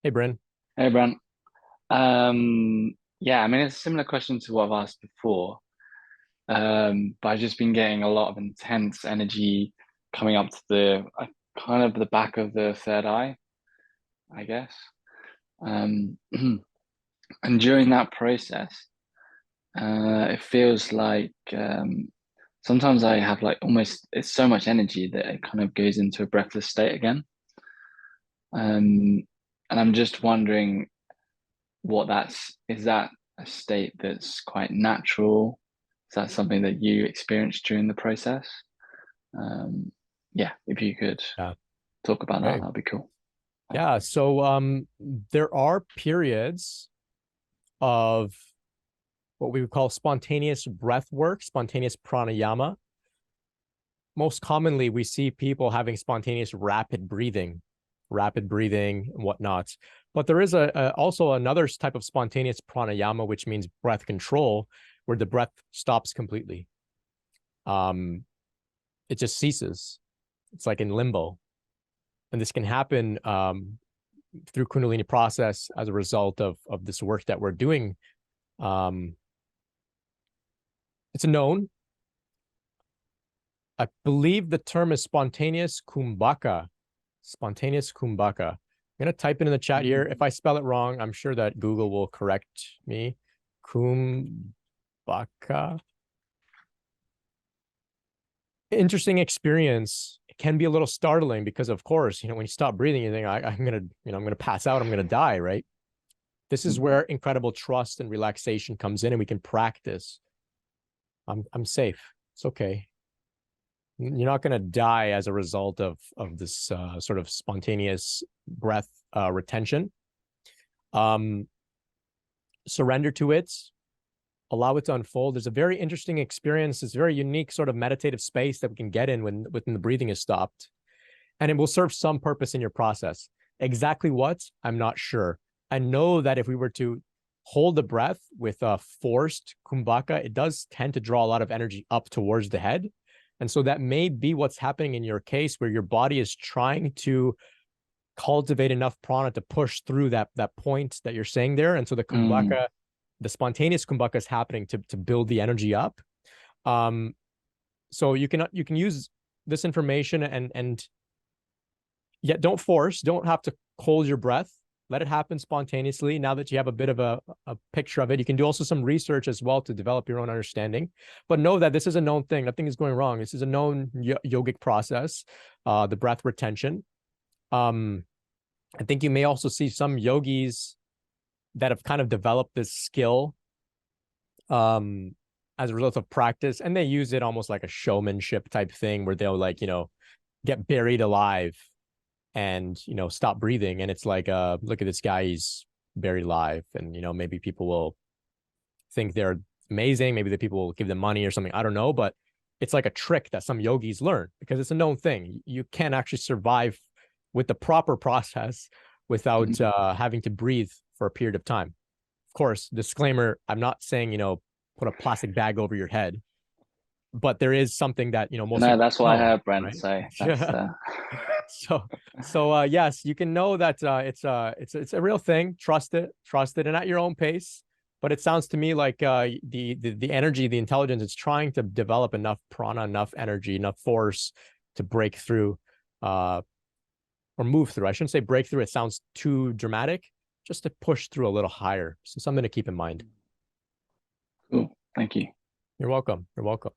Hey, Bryn. Hey, Brent. Yeah, I mean, it's a similar question to what I've asked before. But I've just been getting a lot of intense energy coming up to the kind of the back of the third eye, I guess. Um, and during that process, it feels like sometimes I have like almost it's so much energy that it kind of goes into a breathless state again. And I'm just wondering what is that a state that's quite natural? Is that something that you experienced during the process? Um, yeah, if you could Yeah. talk about that, Okay. that'd be cool. Thanks. Yeah. There are periods of what we would call spontaneous breath work, spontaneous pranayama. Most commonly, we see people having spontaneous rapid breathing and whatnot. But there is also another type of spontaneous pranayama, which means breath control, where the breath stops completely. Um, it just ceases. It's like in limbo. And this can happen through Kundalini process as a result of this work that we're doing. Um, it's known. I believe the term is spontaneous Kumbhaka. Spontaneous Kumbhaka. I'm gonna type it in the chat here. If I spell it wrong, I'm sure that Google will correct me. Kumbhaka. Interesting experience. It can be a little startling because, of course, when you stop breathing, you think I'm gonna pass out. I'm gonna die, right? This is where incredible trust and relaxation comes in, and we can practice. I'm safe. It's okay. You're not going to die as a result of this sort of spontaneous breath retention. Um, Surrender to it, allow it to unfold. There's a very interesting experience. It's a very unique sort of meditative space that we can get in when the breathing is stopped, and it will serve some purpose in your process. Exactly what? I'm not sure. I know that if we were to hold the breath with a forced kumbhaka, it does tend to draw a lot of energy up towards the head. And so that may be what's happening in your case, where your body is trying to cultivate enough prana to push through that point that you're saying there. And so the Mm. kumbhaka, the spontaneous kumbhaka is happening to build the energy up. Um, so you can use this information and yet don't have to hold your breath. Let it happen spontaneously. Now that you have a bit of a picture of it, you can do also some research as well to develop your own understanding. But know that this is a known thing. Nothing is going wrong. This is a known yogic process, the breath retention. Um, I think you may also see some yogis that have kind of developed this skill um, as a result of practice, and they use it almost like a showmanship type thing where they'll get buried alive and stop breathing, and it's like look at this guy, he's buried alive, and maybe people will think they're amazing, maybe the people will give them money or something, I don't know, but it's like a trick that some yogis learn because it's a known thing. You can't actually survive with the proper process without having to breathe for a period of time. Of course, disclaimer, I'm not saying put a plastic bag over your head, but there is something that most No, people that's what I know, heard, Brent. right? So that's Yeah. So yes, you can know that it's a real thing. Trust it, and at your own pace. But it sounds to me like the energy, the intelligence, it's trying to develop enough prana, enough energy, enough force to break through, uh, or move through. I shouldn't say break through. It sounds too dramatic. Just to push through a little higher. So something to keep in mind. cool. Thank you. You're welcome. You're welcome.